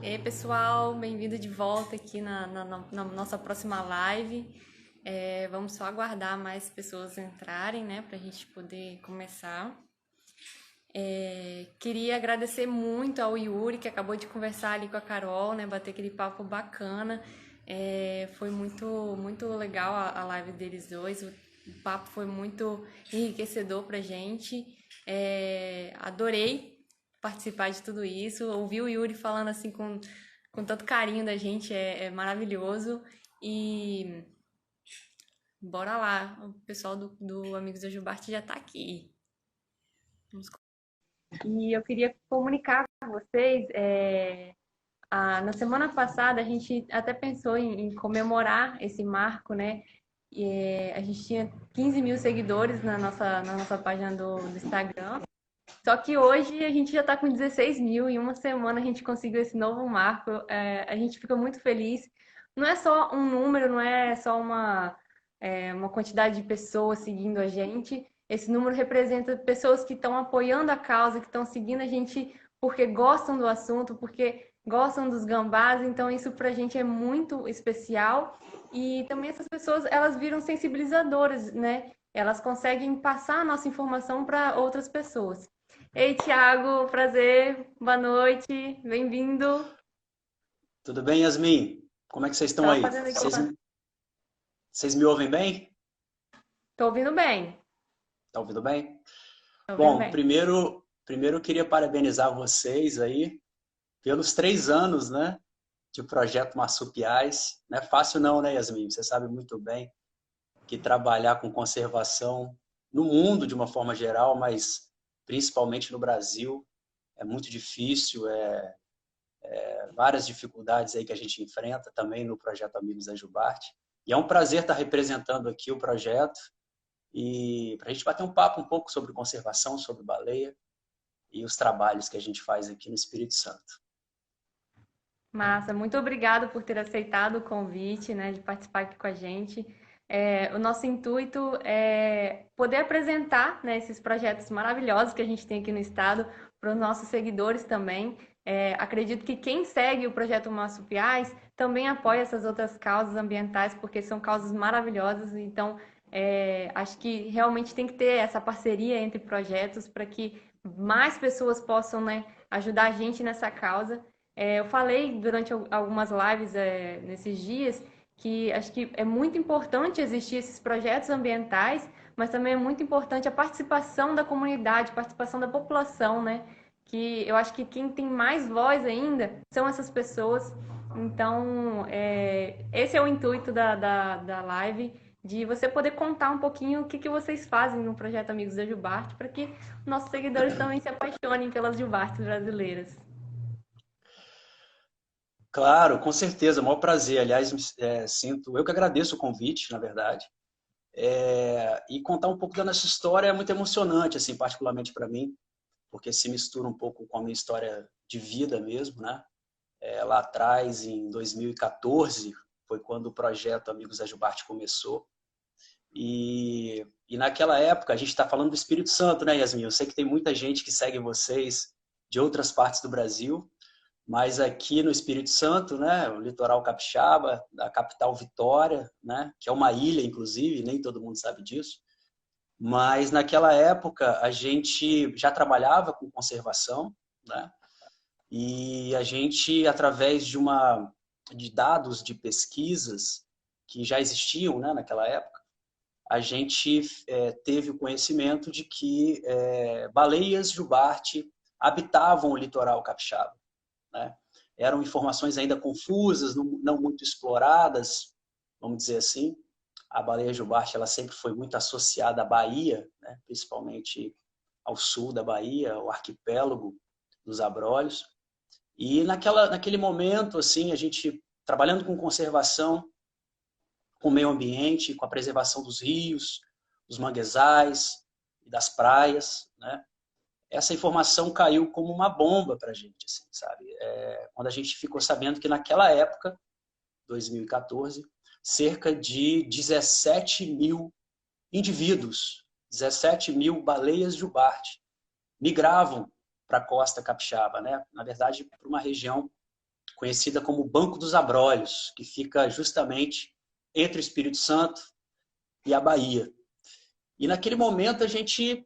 E aí, pessoal, bem-vindo de volta aqui na nossa próxima live. Vamos só aguardar mais pessoas entrarem, né, para a gente poder começar. Queria agradecer muito ao Yuri, que acabou de conversar ali com a Carol, né, bater aquele papo bacana. Foi muito legal a live deles dois, o papo foi muito enriquecedor pra gente. Adorei participar de tudo isso, ouvir o Yuri falando assim com tanto carinho da gente é maravilhoso. E bora lá, o pessoal do Amigos da Jubarte já tá aqui. E eu queria comunicar com vocês, na semana passada a gente até pensou em comemorar esse marco, né? A gente tinha 15 mil seguidores na nossa página do Instagram. Só que hoje a gente já está com 16 mil, em uma semana a gente conseguiu esse novo marco. A gente fica muito feliz. Não é só um número, não é só uma quantidade de pessoas seguindo a gente. Esse número representa pessoas que estão apoiando a causa, que estão seguindo a gente porque gostam do assunto, porque gostam dos gambás. Então isso pra gente é muito especial. E também essas pessoas, elas viram sensibilizadoras, né? Elas conseguem passar a nossa informação para outras pessoas. Ei, Thiago, prazer, boa noite, bem-vindo. Tudo bem, Yasmin? Como é que vocês estão Tava aí? fazendo aqui Vocês me ouvem bem? Tô ouvindo bem, Tá ouvindo bem? tô ouvindo Bom, bem. primeiro eu queria parabenizar vocês aí pelos 3 anos, né, de Projeto Marsupiais. Não é fácil não, né, Yasmin? Você sabe muito bem que trabalhar com conservação no mundo de uma forma geral, mas principalmente no Brasil, é muito difícil, várias dificuldades aí que a gente enfrenta também no Projeto Amigos da Jubarte. E é um prazer estar representando aqui o projeto e para a gente bater um papo um pouco sobre conservação, sobre baleia e os trabalhos que a gente faz aqui no Espírito Santo. Massa, muito obrigado por ter aceitado o convite, né, de participar aqui com a gente. O nosso intuito é poder apresentar, né, esses projetos maravilhosos que a gente tem aqui no estado para os nossos seguidores também. Acredito que quem segue o projeto Marsupiais também apoia essas outras causas ambientais, porque são causas maravilhosas. Então, acho que realmente tem que ter essa parceria entre projetos para que mais pessoas possam, né, ajudar a gente nessa causa. Eu falei durante algumas lives nesses dias que acho que é muito importante existir esses projetos ambientais, mas também é muito importante a participação da comunidade, participação da população, né? Que eu acho que quem tem mais voz ainda são essas pessoas. Então, esse é o intuito da live, de você poder contar um pouquinho o que vocês fazem no projeto Amigos da Jubarte, para que nossos seguidores também se apaixonem pelas Jubartes brasileiras. Claro, com certeza, é um maior prazer. Aliás, eu que agradeço o convite, na verdade. E contar um pouco da nossa história é muito emocionante, assim, particularmente para mim, porque se mistura um pouco com a minha história de vida mesmo, né? Lá atrás, em 2014, foi quando o projeto Amigos da Jubarte começou. E naquela época, a gente está falando do Espírito Santo, né, Yasmin? Eu sei que tem muita gente que segue vocês de outras partes do Brasil, mas aqui no Espírito Santo, né, o litoral capixaba, da capital Vitória, né, que é uma ilha, inclusive, nem todo mundo sabe disso, mas naquela época a gente já trabalhava com conservação, né, e a gente, através de dados de pesquisas que já existiam, né, naquela época, a gente teve o conhecimento de que baleias jubarte habitavam o litoral capixaba, né? Eram informações ainda confusas, não muito exploradas, vamos dizer assim. A baleia jubarte ela sempre foi muito associada à Bahia, né? Principalmente ao sul da Bahia, ao arquipélago dos Abrolhos. E naquele momento, assim, a gente trabalhando com conservação, com o meio ambiente, com a preservação dos rios, dos manguezais e das praias, né? Essa informação caiu como uma bomba para a gente, assim, sabe? Quando a gente ficou sabendo que naquela época, 2014, cerca de 17 mil indivíduos, 17 mil baleias jubarte, migravam para a costa capixaba, né? Na verdade, para uma região conhecida como Banco dos Abrolhos, que fica justamente entre o Espírito Santo e a Bahia. E naquele momento a gente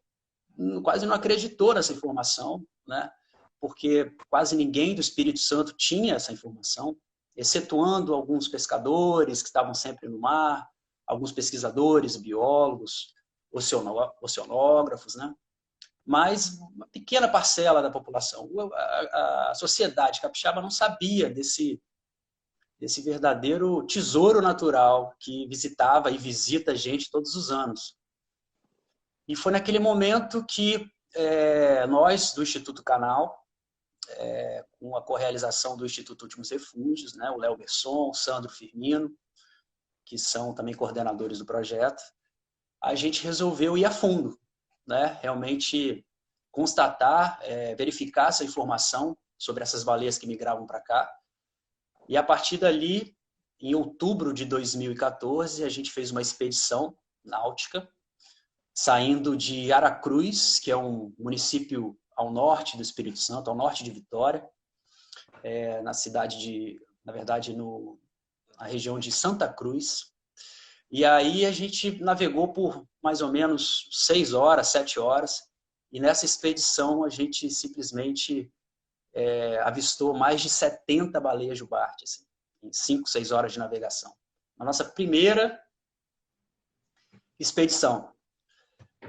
quase não acreditou nessa informação, né? Porque quase ninguém do Espírito Santo tinha essa informação, excetuando alguns pescadores que estavam sempre no mar, alguns pesquisadores, biólogos, oceanógrafos, né? Mas uma pequena parcela da população. A sociedade capixaba não sabia desse verdadeiro tesouro natural que visitava e visita a gente todos os anos. E foi naquele momento que nós, do Instituto Canal, com a correalização do Instituto Últimos Refúgios, né, o Léo Besson, o Sandro Firmino, que são também coordenadores do projeto, a gente resolveu ir a fundo, né, realmente constatar, verificar essa informação sobre essas baleias que migravam para cá. E a partir dali, em outubro de 2014, a gente fez uma expedição náutica, saindo de Aracruz, que é um município ao norte do Espírito Santo, ao norte de Vitória, na cidade na verdade, na região de Santa Cruz. E aí a gente navegou por mais ou menos 6 horas, 7 horas, e nessa expedição a gente simplesmente avistou mais de 70 baleias jubarte, assim, em 5, 6 horas de navegação. A nossa primeira expedição.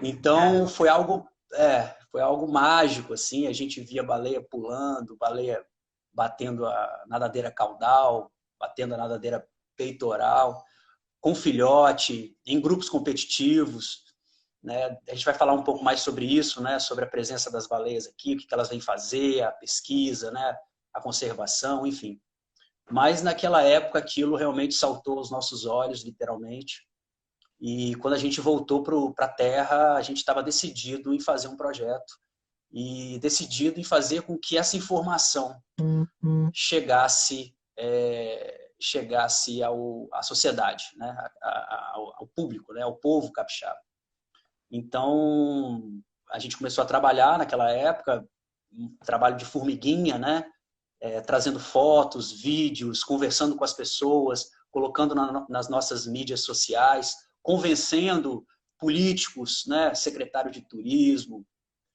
Então foi algo mágico, assim. A gente via baleia pulando, baleia batendo a nadadeira caudal, batendo a nadadeira peitoral, com filhote, em grupos competitivos, né? A gente vai falar um pouco mais sobre isso, né? Sobre a presença das baleias aqui, o que elas vêm fazer, a pesquisa, né? A conservação, enfim. Mas naquela época aquilo realmente saltou aos nossos olhos, literalmente. E quando a gente voltou para a Terra, a gente estava decidido em fazer um projeto e decidido em fazer com que essa informação chegasse à sociedade, né? ao público, né? Ao povo capixaba. Então, a gente começou a trabalhar naquela época, um trabalho de formiguinha, né? Trazendo fotos, vídeos, conversando com as pessoas, colocando nas nossas mídias sociais, convencendo políticos, né? Secretário de Turismo,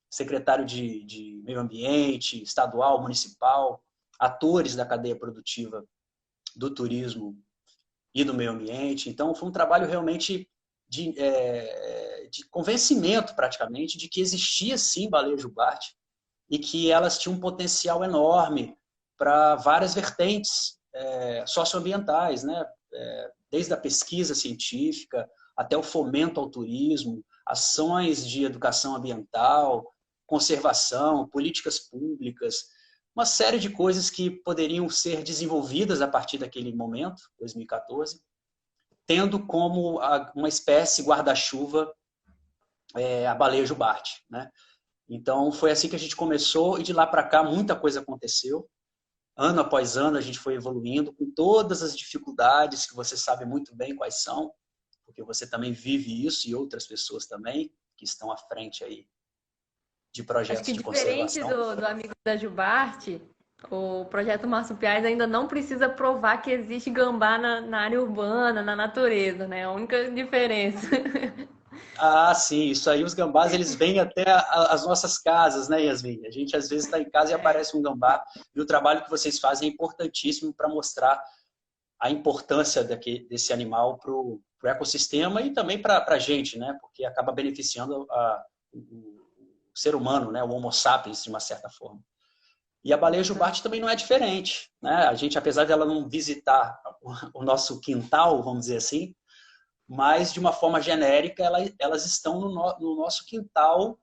secretário de Meio Ambiente, estadual, municipal, atores da cadeia produtiva do turismo e do meio ambiente. Então, foi um trabalho realmente de convencimento, praticamente, de que existia, sim, baleia jubarte e que elas tinham um potencial enorme para várias vertentes socioambientais, né? Desde a pesquisa científica até o fomento ao turismo, ações de educação ambiental, conservação, políticas públicas, uma série de coisas que poderiam ser desenvolvidas a partir daquele momento, 2014, tendo como uma espécie guarda-chuva a baleia jubarte, né? Então, foi assim que a gente começou e de lá para cá muita coisa aconteceu. Ano após ano a gente foi evoluindo com todas as dificuldades que você sabe muito bem quais são, porque você também vive isso e outras pessoas também que estão à frente aí de Acho projetos que de diferente conservação. do amigo da Jubarte, o projeto Marsupiais ainda não precisa provar que existe gambá na área urbana, na natureza, né? A única diferença. Ah, sim, isso aí, os gambás, eles vêm até as nossas casas, né, Yasmin? A gente, às vezes, está em casa e aparece um gambá, e o trabalho que vocês fazem é importantíssimo para mostrar a importância desse animal para o ecossistema e também para a gente, né? Porque acaba beneficiando o ser humano, né? O Homo sapiens, de uma certa forma. E a baleia jubarte também não é diferente, né? A gente, apesar de ela não visitar o nosso quintal, vamos dizer assim, mas de uma forma genérica elas estão no nosso quintal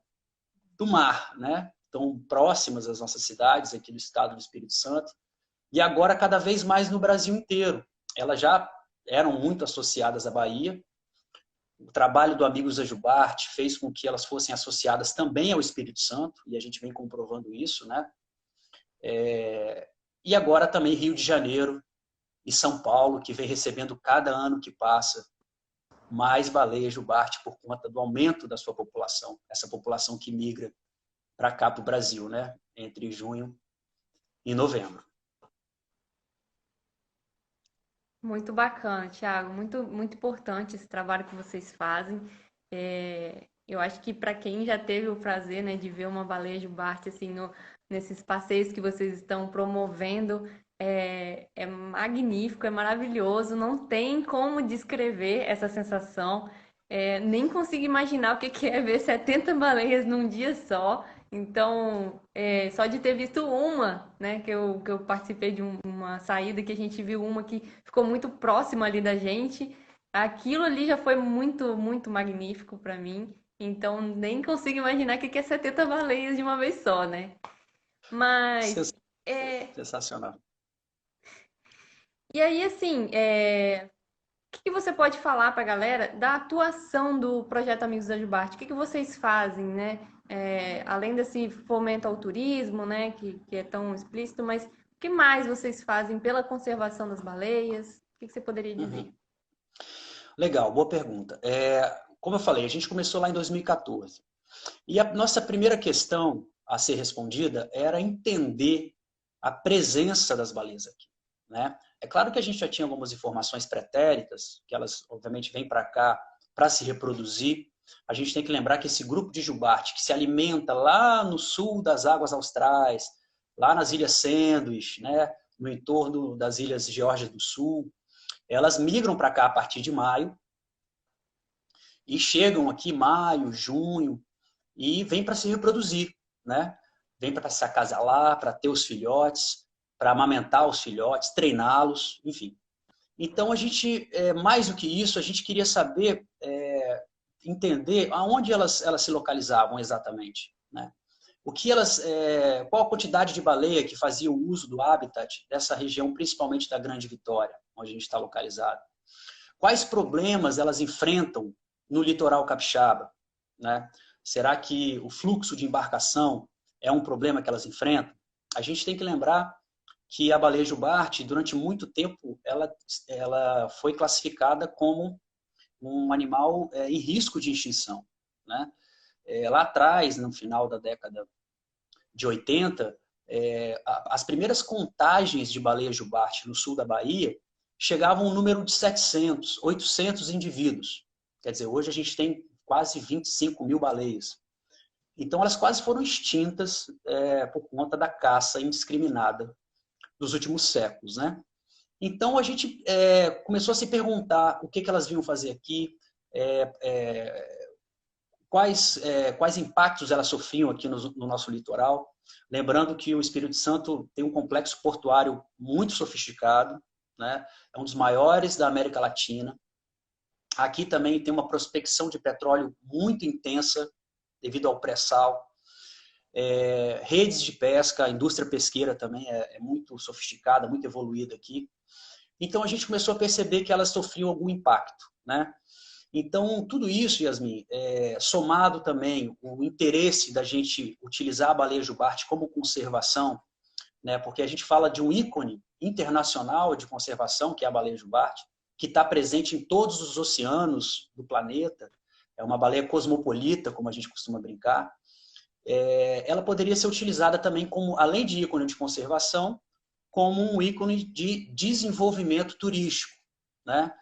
do mar, né? Estão próximas às nossas cidades, aqui do estado do Espírito Santo, e agora cada vez mais no Brasil inteiro. Elas já eram muito associadas à Bahia. O trabalho do Amigos da Jubarte fez com que elas fossem associadas também ao Espírito Santo, e a gente vem comprovando isso, né? E agora também Rio de Janeiro e São Paulo, que vem recebendo cada ano que passa mais baleia jubarte por conta do aumento da sua população, essa população que migra para cá, para o Brasil, né? Entre junho e novembro. Muito bacana, Thiago. Muito, muito importante esse trabalho que vocês fazem. Eu acho que para quem já teve o prazer, né, de ver uma baleia jubarte assim nesses passeios que vocês estão promovendo, é magnífico, é maravilhoso. Não tem como descrever essa sensação. Nem consigo imaginar o que que é ver 70 baleias num dia só. Então, só de ter visto uma, né, que eu participei de uma saída que a gente viu uma que ficou muito próxima ali da gente, aquilo ali já foi muito, muito magnífico para mim. Então, nem consigo imaginar o que que é 70 baleias de uma vez só, né? Mas, Sens- é, Sensacional. e aí, assim, o que que você pode falar para a galera da atuação do Projeto Amigos da Jubarte? O que que vocês fazem, né? Além desse fomento ao turismo, né, que é tão explícito, mas o que mais vocês fazem pela conservação das baleias? O que que você poderia Uhum. dizer? Legal, boa pergunta. Como eu falei, a gente começou lá em 2014. E a nossa primeira questão a ser respondida era entender a presença das baleias aqui, né? É claro que a gente já tinha algumas informações pretéritas, que elas obviamente vêm para cá para se reproduzir. A gente tem que lembrar que esse grupo de jubarte que se alimenta lá no sul das águas austrais, lá nas Ilhas Sandwich, né, no entorno das Ilhas Geórgia do Sul, elas migram para cá a partir de maio e chegam aqui em maio, junho, e vem para se reproduzir, né? Vem para se acasalar, para ter os filhotes, para amamentar os filhotes, treiná-los, enfim. Então, a gente, mais do que isso, a gente queria saber, entender aonde elas se localizavam exatamente, né? O que elas, qual a quantidade de baleia que fazia o uso do habitat dessa região, principalmente da Grande Vitória, onde a gente está localizado? Quais problemas elas enfrentam no litoral capixaba, né? Será que o fluxo de embarcação é um problema que elas enfrentam? A gente tem que lembrar que a baleia jubarte, durante muito tempo, ela foi classificada como um animal em risco de extinção, né? Lá atrás, no final da década de 80, as primeiras contagens de baleia jubarte no sul da Bahia chegavam a um número de 700, 800 indivíduos. Quer dizer, hoje a gente tem quase 25 mil baleias. Então, elas quase foram extintas por conta da caça indiscriminada dos últimos séculos, né? Então, a gente começou a se perguntar o que elas vinham fazer aqui, quais impactos elas sofriam aqui no nosso litoral. Lembrando que o Espírito Santo tem um complexo portuário muito sofisticado, né? É um dos maiores da América Latina. Aqui também tem uma prospecção de petróleo muito intensa, devido ao pré-sal. Redes de pesca, a indústria pesqueira também é muito sofisticada, muito evoluída aqui. Então a gente começou a perceber que elas sofriam algum impacto, né? Então, tudo isso, Yasmin, somado também o interesse da gente utilizar a baleia jubarte como conservação, né? Porque a gente fala de um ícone internacional de conservação, que é a baleia jubarte, que está presente em todos os oceanos do planeta, é uma baleia cosmopolita, como a gente costuma brincar. Ela poderia ser utilizada também como, além de ícone de conservação, como um ícone de desenvolvimento turístico, né?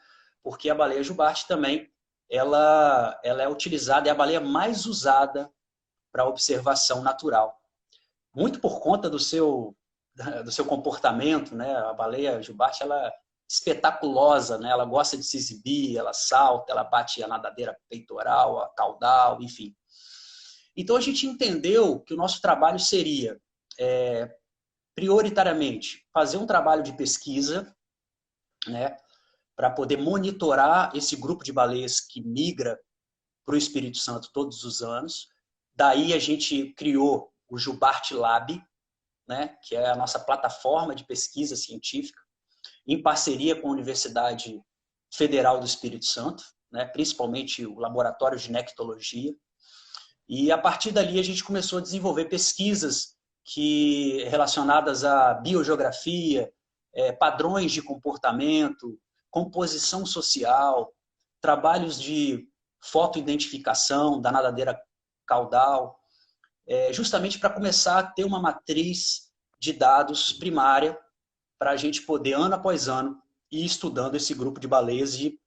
Porque a baleia jubarte também ela é utilizada, é a baleia mais usada para observação natural. Muito por conta do seu comportamento, né? A baleia jubarte, ela é espetaculosa, né? Ela gosta de se exibir, ela salta, ela bate a nadadeira peitoral, a caudal, enfim. Então a gente entendeu que o nosso trabalho seria, prioritariamente, fazer um trabalho de pesquisa, né? Para poder monitorar esse grupo de baleias que migra para o Espírito Santo todos os anos. Daí a gente criou o Jubarte Lab, né, que é a nossa plataforma de pesquisa científica, em parceria com a Universidade Federal do Espírito Santo, né, principalmente o Laboratório de Nectologia. E a partir dali a gente começou a desenvolver pesquisas relacionadas à biogeografia, padrões de comportamento, composição social, trabalhos de fotoidentificação da nadadeira caudal, justamente para começar a ter uma matriz de dados primária para a gente poder, ano após ano, e estudando esse grupo de baleias e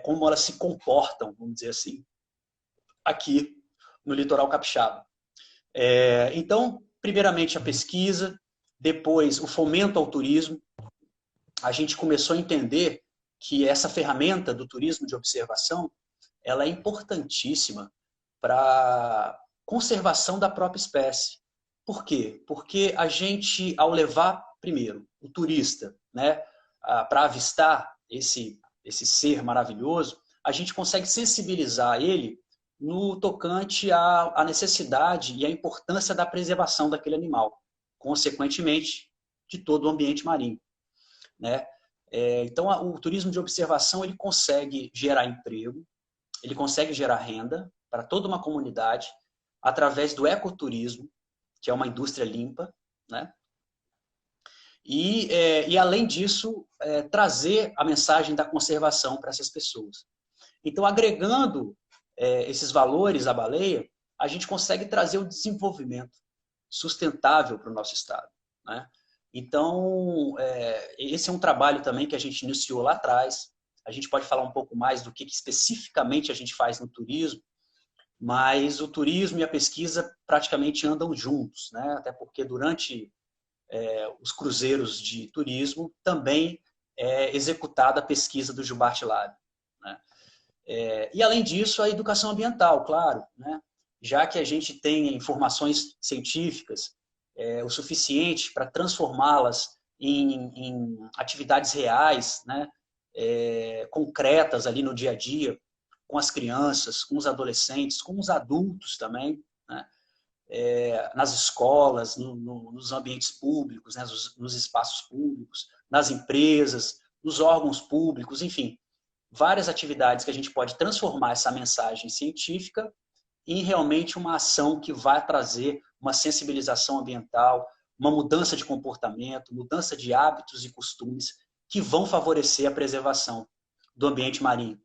como elas se comportam, vamos dizer assim, aqui no litoral capixaba. Então, primeiramente a pesquisa, depois o fomento ao turismo. A gente começou a entender que essa ferramenta do turismo de observação, ela é importantíssima para a conservação da própria espécie. Por quê? Porque a gente, ao levar, primeiro, o turista, né, para avistar esse ser maravilhoso, a gente consegue sensibilizar ele no tocante à necessidade e à importância da preservação daquele animal, consequentemente, de todo o ambiente marinho, né? Então, o turismo de observação ele consegue gerar emprego, ele consegue gerar renda para toda uma comunidade através do ecoturismo, que é uma indústria limpa, né? E além disso, trazer a mensagem da conservação para essas pessoas. Então, agregando esses valores à baleia, a gente consegue trazer o desenvolvimento sustentável para o nosso estado, né? Então, esse é um trabalho também que a gente iniciou lá atrás. A gente pode falar um pouco mais do que especificamente a gente faz no turismo, mas o turismo e a pesquisa praticamente andam juntos, né? Até porque durante os cruzeiros de turismo também é executada a pesquisa do Jubarte Lab, né? E além disso, a educação ambiental, claro, né? Já que a gente tem informações científicas o suficiente para transformá-las em atividades reais, né? Concretas ali no dia a dia, com as crianças, com os adolescentes, com os adultos também, né? Nas escolas, nos ambientes públicos, né? Nos espaços públicos, nas empresas, nos órgãos públicos, enfim, várias atividades que a gente pode transformar essa mensagem científica em realmente uma ação que vai trazer uma sensibilização ambiental, uma mudança de comportamento, mudança de hábitos e costumes que vão favorecer a preservação do ambiente marinho.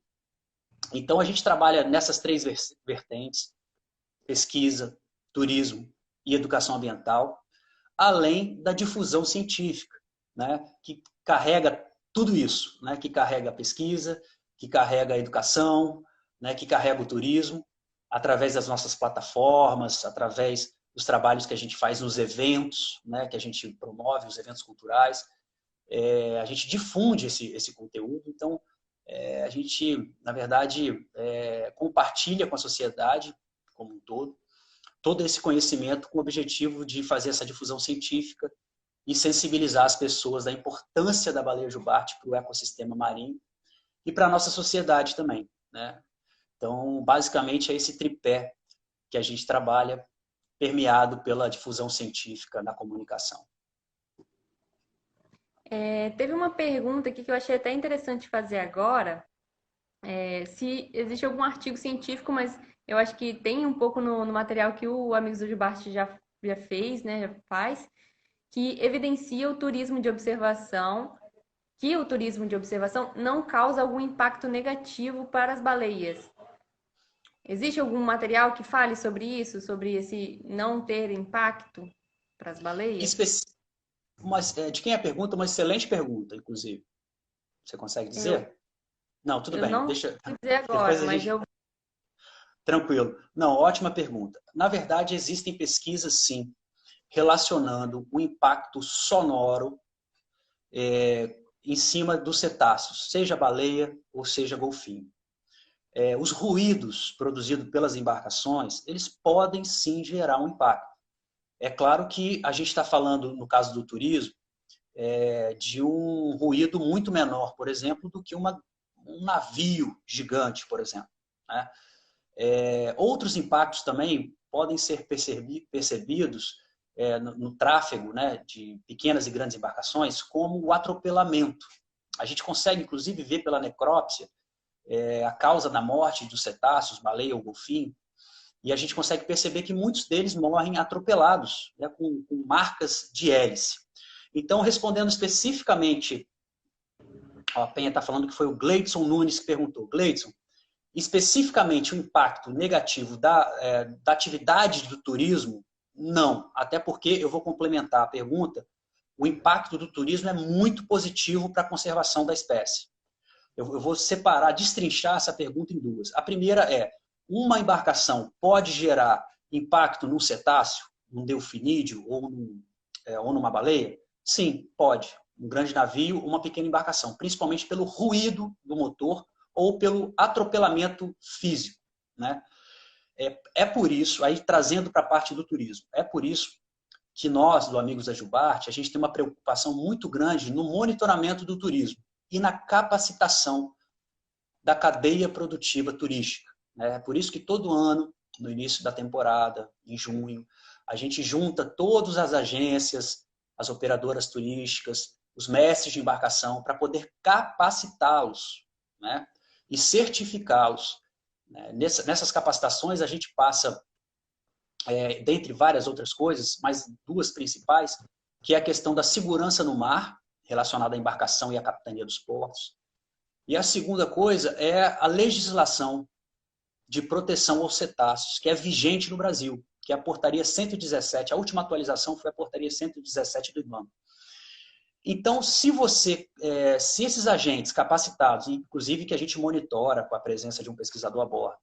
Então, a gente trabalha nessas três vertentes: pesquisa, turismo e educação ambiental, além da difusão científica, né, que carrega tudo isso, né, que carrega a pesquisa, que carrega a educação, né, que carrega o turismo, através das nossas plataformas, através dos trabalhos que a gente faz nos eventos, né, que a gente promove, os eventos culturais. A gente difunde esse conteúdo, então a gente, na verdade, compartilha com a sociedade como um todo esse conhecimento com o objetivo de fazer essa difusão científica e sensibilizar as pessoas da importância da baleia jubarte para o ecossistema marinho e para a nossa sociedade também, né? Então, basicamente, é esse tripé que a gente trabalha, permeado pela difusão científica na comunicação. Teve uma pergunta aqui que eu achei até interessante fazer agora, se existe algum artigo científico, mas eu acho que tem um pouco no material que o Amigos do Jubarte já fez, né, já faz, que evidencia o turismo de observação, que o turismo de observação não causa algum impacto negativo para as baleias. Existe algum material que fale sobre isso, sobre esse não ter impacto para as baleias? Mas, de quem é a pergunta? Uma excelente pergunta, inclusive. Você consegue dizer? Não, tudo Eu bem. não Deixa. sei dizer agora, Depois a mas gente. eu... Tranquilo. Não, ótima pergunta. Na verdade, existem pesquisas, sim, relacionando o impacto sonoro em cima dos cetáceos, seja baleia ou seja golfinho. Os ruídos produzidos pelas embarcações, eles podem sim gerar um impacto. É claro que a gente está falando, no caso do turismo, de um ruído muito menor, por exemplo, do que um navio gigante, por exemplo, né? Outros impactos também podem ser percebidos no tráfego, né, de pequenas e grandes embarcações, como o atropelamento. A gente consegue, inclusive, ver pela necrópsia a causa da morte dos cetáceos, baleia ou golfinho, e a gente consegue perceber que muitos deles morrem atropelados, né, com marcas de hélice. Então, respondendo especificamente, a Penha está falando que foi o Gleidson Nunes que perguntou. Gleidson, especificamente o impacto negativo da atividade do turismo, não. Até porque eu vou complementar a pergunta o impacto do turismo é muito positivo para a conservação da espécie. Eu vou separar, destrinchar essa pergunta em duas. A primeira é, uma embarcação pode gerar impacto num cetáceo, num delfinídeo ou numa baleia? Sim, pode. Um grande navio, uma pequena embarcação, principalmente pelo ruído do motor ou pelo atropelamento físico, né? É por isso, aí trazendo para a parte do turismo, é por isso que nós, do Amigos da Jubarte, a gente tem uma preocupação muito grande no monitoramento do turismo e na capacitação da cadeia produtiva turística. É por isso que todo ano, no início da temporada, em junho, a gente junta todas as agências, as operadoras turísticas, os mestres de embarcação, para poder capacitá-los, né? E certificá-los. Nessas capacitações, a gente passa, dentre várias outras coisas, mas duas principais, que é a questão da segurança no mar, relacionada à embarcação e à capitania dos portos. E a segunda coisa é a legislação de proteção aos cetáceos, que é vigente no Brasil, que é a portaria 117. A última atualização foi a portaria 117 do IBAMA. Então, se esses agentes capacitados, inclusive que a gente monitora com a presença de um pesquisador a bordo,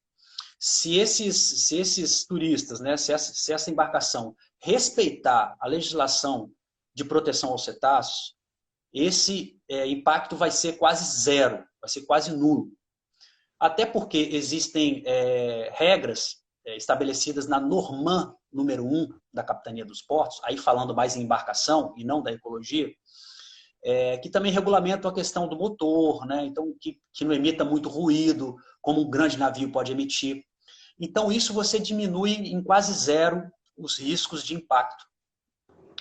se esses turistas, né, se essa embarcação respeitar a legislação de proteção aos cetáceos, esse impacto vai ser quase zero, vai ser quase nulo. Até porque existem regras estabelecidas na Norman número 1 da Capitania dos Portos, aí falando mais em embarcação e não da ecologia, que também regulamentam a questão do motor, né? Então, que não emita muito ruído, como um grande navio pode emitir. Então, isso você diminui em quase zero os riscos de impacto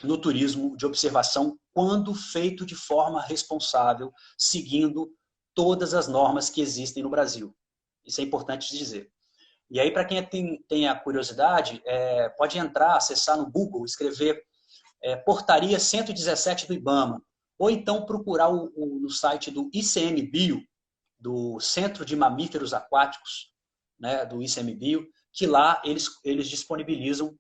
no turismo de observação, quando feito de forma responsável, seguindo todas as normas que existem no Brasil. Isso é importante dizer. E aí, para quem tem a curiosidade, pode entrar, acessar no Google, escrever Portaria 117 do IBAMA, ou então procurar no site do ICMBio, do Centro de Mamíferos Aquáticos, né, do ICMBio, que lá eles disponibilizam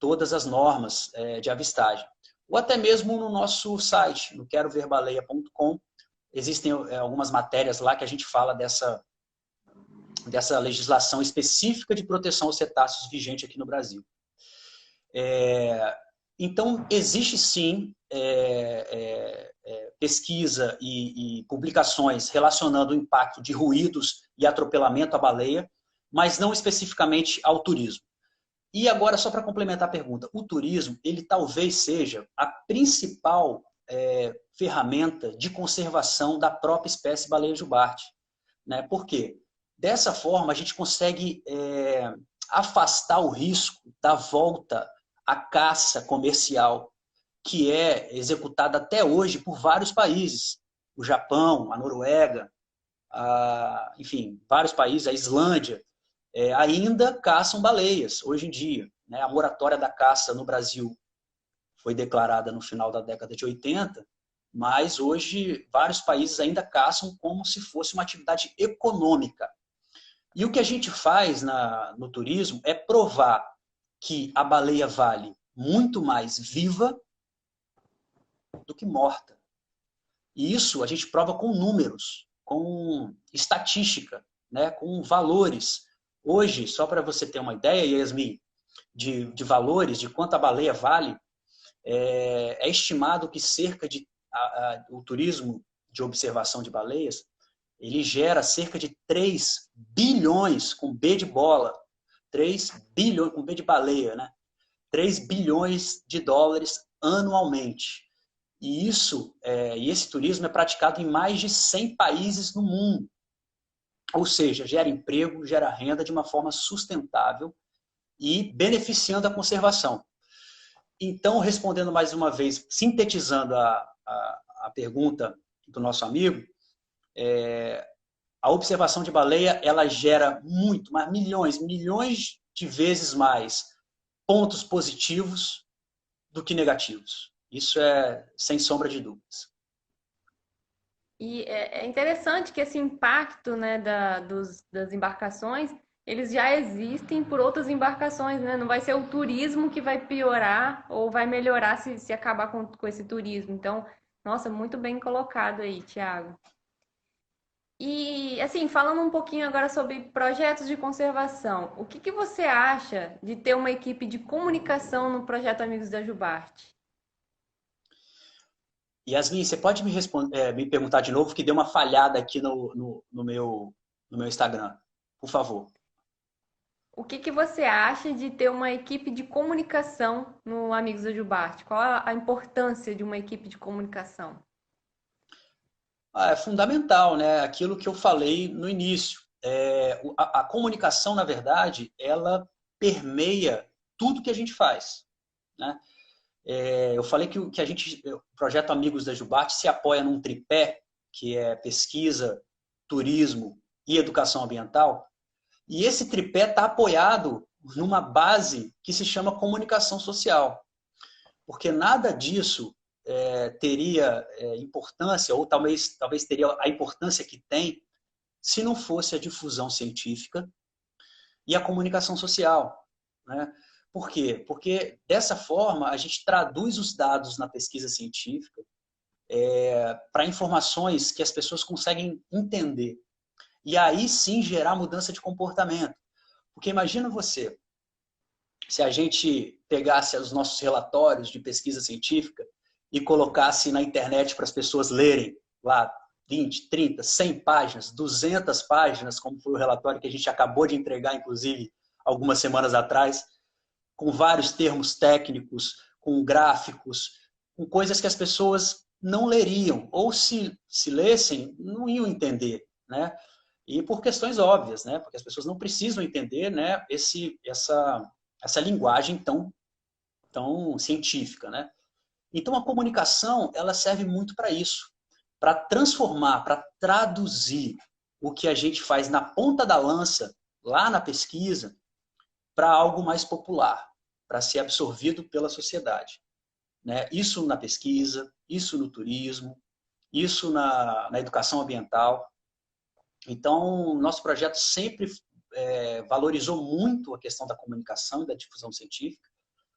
todas as normas de avistagem. Ou até mesmo no nosso site, no queroverbaleia.com, existem algumas matérias lá que a gente fala dessa legislação específica de proteção aos cetáceos vigente aqui no Brasil. Então, existe sim pesquisa e publicações relacionando o impacto de ruídos e atropelamento à baleia, mas não especificamente ao turismo. E agora, só para complementar a pergunta, o turismo, ele talvez seja a principal ferramenta de conservação da própria espécie baleia jubarte. Né? Por quê? Dessa forma, a gente consegue afastar o risco da volta à caça comercial, que é executada até hoje por vários países. O Japão, a Noruega, enfim, vários países, a Islândia, ainda caçam baleias hoje em dia. Né? A moratória da caça no Brasil foi declarada no final da década de 80, mas hoje vários países ainda caçam como se fosse uma atividade econômica. E o que a gente faz no turismo é provar que a baleia vale muito mais viva do que morta. E isso a gente prova com números, com estatística, né? Com valores. Hoje, só para você ter uma ideia, Yasmin, de valores, de quanto a baleia vale, é estimado que cerca de o turismo de observação de baleias, ele gera cerca de 3 bilhões, com B de bola, 3 bilhões, com B de baleia, né? 3 bilhões de dólares anualmente. E esse turismo é praticado em mais de 100 países no mundo. Ou seja, gera emprego, gera renda de uma forma sustentável e beneficiando a conservação. Então, respondendo mais uma vez, sintetizando a pergunta do nosso amigo, a observação de baleia, ela gera muito, mas milhões de vezes mais pontos positivos do que negativos. Isso é sem sombra de dúvidas. E é interessante que esse impacto, né, das embarcações, eles já existem por outras embarcações, né? Não vai ser o turismo que vai piorar ou vai melhorar se acabar com esse turismo. Então, nossa, muito bem colocado aí, Thiago. E, assim, falando um pouquinho agora sobre projetos de conservação, o que você acha de ter uma equipe de comunicação no projeto Amigos da Jubarte? Yasmin, você pode me perguntar de novo, que deu uma falhada aqui no meu Instagram, por favor. O que você acha de ter uma equipe de comunicação no Amigos da Jubarte? Qual a importância de uma equipe de comunicação? É fundamental, né? Aquilo que eu falei no início. A comunicação, na verdade, ela permeia tudo que a gente faz, né? Eu falei que o projeto Amigos da Jubarte se apoia num tripé, que é pesquisa, turismo e educação ambiental. E esse tripé está apoiado numa base que se chama comunicação social. Porque nada disso teria importância, ou talvez teria a importância que tem, se não fosse a difusão científica e a comunicação social, né? Por quê? Porque dessa forma a gente traduz os dados na pesquisa científica para informações que as pessoas conseguem entender. E aí sim gerar mudança de comportamento. Porque imagina você, se a gente pegasse os nossos relatórios de pesquisa científica e colocasse na internet para as pessoas lerem lá 20, 30, 100 páginas, 200 páginas, como foi o relatório que a gente acabou de entregar, inclusive, algumas semanas atrás, com vários termos técnicos, com gráficos, com coisas que as pessoas não leriam, ou se lessem, não iam entender, né? E por questões óbvias, né? Porque as pessoas não precisam entender, né, essa linguagem tão científica, né? Então a comunicação, ela serve muito para isso, para transformar, para traduzir o que a gente faz na ponta da lança, lá na pesquisa, para algo mais popular, para ser absorvido pela sociedade, né? Isso na pesquisa, isso no turismo, isso na educação ambiental. Então, nosso projeto sempre valorizou muito a questão da comunicação e da difusão científica,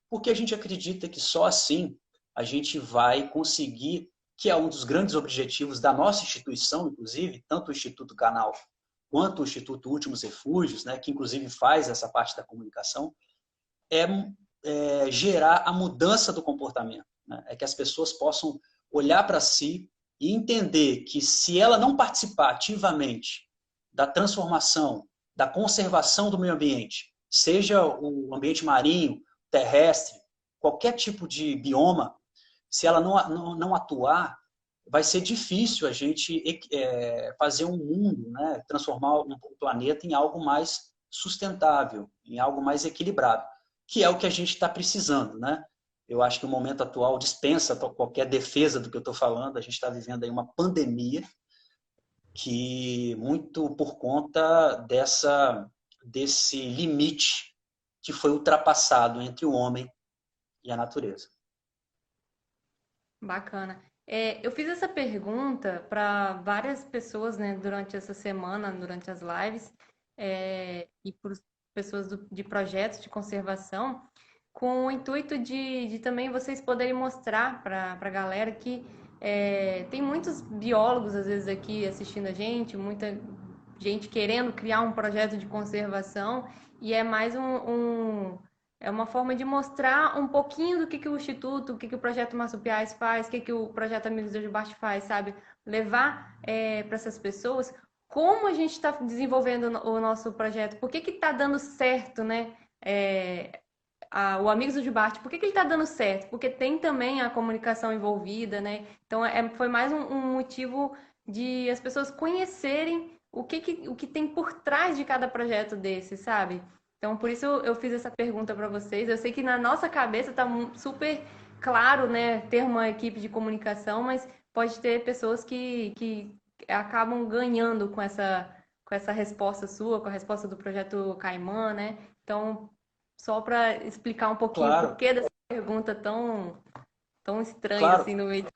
porque a gente acredita que só assim a gente vai conseguir, que é um dos grandes objetivos da nossa instituição, inclusive, tanto o Instituto Canal quanto o Instituto Últimos Refúgios, né, que inclusive faz essa parte da comunicação, é, gerar a mudança do comportamento. Né? É que as pessoas possam olhar para si e entender que se ela não participar ativamente da transformação, da conservação do meio ambiente, seja o ambiente marinho, terrestre, qualquer tipo de bioma, se ela não atuar, vai ser difícil a gente fazer um mundo, né, transformar o planeta em algo mais sustentável, em algo mais equilibrado, que é o que a gente está precisando, né? Eu acho que o momento atual dispensa qualquer defesa do que eu estou falando. A gente está vivendo aí uma pandemia que, muito por conta desse limite que foi ultrapassado entre o homem e a natureza. Bacana. Eu fiz essa pergunta para várias pessoas, né, durante essa semana, durante as lives, e por pessoas de projetos de conservação, com o intuito de também vocês poderem mostrar para a galera que tem muitos biólogos, às vezes, aqui assistindo a gente, muita gente querendo criar um projeto de conservação, e é mais é uma forma de mostrar um pouquinho do que o Instituto, o que o Projeto Marsupiais faz, o que o Projeto Amigos do Jubarte faz, sabe? Levar para essas pessoas como a gente está desenvolvendo o nosso projeto, por que está dando certo, né? O Amigos do Jubarte, por que ele está dando certo? Porque tem também a comunicação envolvida, né? Então, foi mais um motivo de as pessoas conhecerem o que tem por trás de cada projeto desse, sabe? Então, por isso eu fiz essa pergunta para vocês. Eu sei que na nossa cabeça está super claro, né, ter uma equipe de comunicação, mas pode ter pessoas que acabam ganhando com essa resposta sua, com a resposta do projeto Caimã, né? Então, só para explicar um pouquinho o Claro, porquê dessa pergunta tão estranha assim claro. no meio.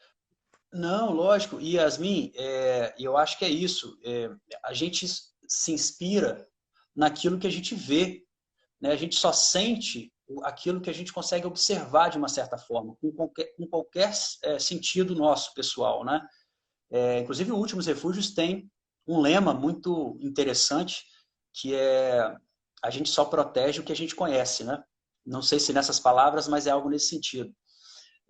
Não, lógico. E Yasmin, eu acho que é isso. A gente se inspira naquilo que a gente vê, né? A gente só sente aquilo que a gente consegue observar de uma certa forma, com qualquer sentido nosso, pessoal, né? Inclusive, o Últimos Refúgios tem um lema muito interessante, que é: a gente só protege o que a gente conhece, né? Não sei se nessas palavras, mas é algo nesse sentido.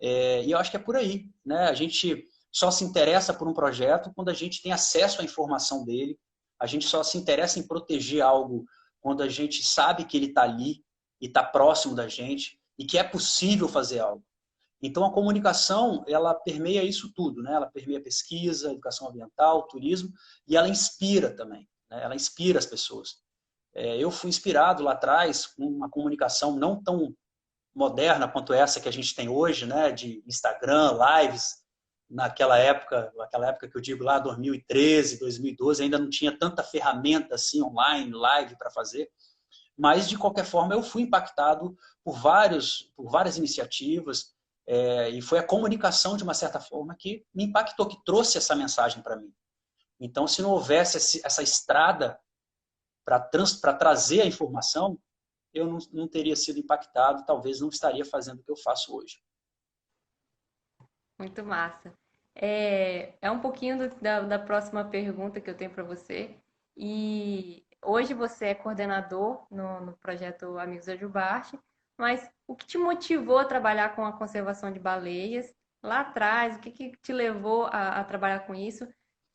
E eu acho que é por aí, né? A gente só se interessa por um projeto quando a gente tem acesso à informação dele, a gente só se interessa em proteger algo quando a gente sabe que ele está ali e está próximo da gente e que é possível fazer algo. Então, a comunicação, ela permeia isso tudo, né? Ela permeia pesquisa, educação ambiental, turismo, e ela inspira também, né? Ela inspira as pessoas. Eu fui inspirado lá atrás com uma comunicação não tão moderna quanto essa que a gente tem hoje, né? De Instagram, lives. Naquela época que eu digo lá, 2013, 2012, ainda não tinha tanta ferramenta assim online, live para fazer. Mas, de qualquer forma, eu fui impactado por várias iniciativas, e foi a comunicação, de uma certa forma, que me impactou, que trouxe essa mensagem para mim. Então, se não houvesse essa estrada para trazer a informação, eu não teria sido impactado, talvez não estaria fazendo o que eu faço hoje. Muito massa. É um pouquinho da próxima pergunta que eu tenho para você. E hoje você é coordenador no projeto Amigos da Jubarte, mas o que te motivou a trabalhar com a conservação de baleias lá atrás? O que te levou a trabalhar com isso?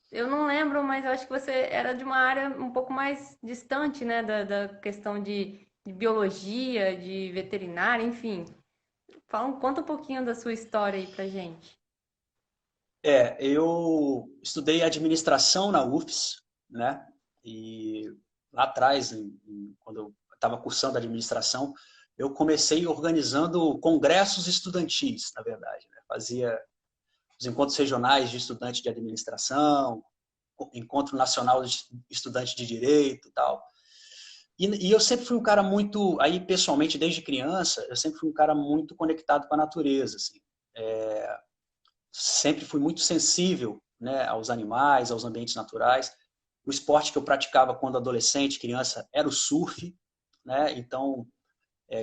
Eu não lembro, mas eu acho que você era de uma área um pouco mais distante, né, da questão de biologia, de veterinária, enfim. Conta um pouquinho da sua história aí pra gente. Eu estudei administração na UFES, né? E lá atrás, quando eu estava cursando administração, eu comecei organizando congressos estudantis, na verdade, né? Fazia os encontros regionais de estudantes de administração, encontro nacional de estudante de direito e tal. E eu sempre fui um cara muito, aí pessoalmente, desde criança, eu sempre fui um cara muito conectado com a natureza, assim. Sempre fui muito sensível, né, aos animais, aos ambientes naturais. O esporte que eu praticava quando adolescente, criança, era o surf, né? Então,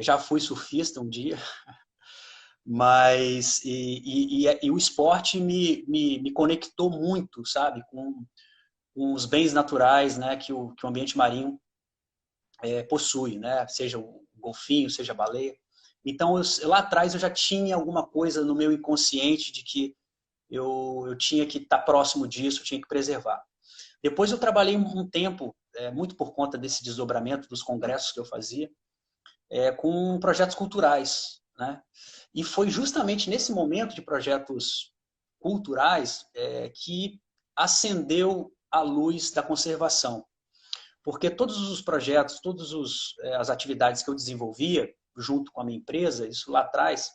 já fui surfista um dia, mas o esporte me conectou muito, sabe, com os bens naturais, né, que o ambiente marinho possui, né? Seja o golfinho, seja a baleia. Então, lá atrás eu já tinha alguma coisa no meu inconsciente de que eu tinha que estar próximo disso, eu tinha que preservar. Depois eu trabalhei um tempo, muito por conta desse desdobramento dos congressos que eu fazia, com projetos culturais, né? E foi justamente nesse momento de projetos culturais que acendeu a luz da conservação. Porque todos os projetos, todas as atividades que eu desenvolvia junto com a minha empresa, isso lá atrás,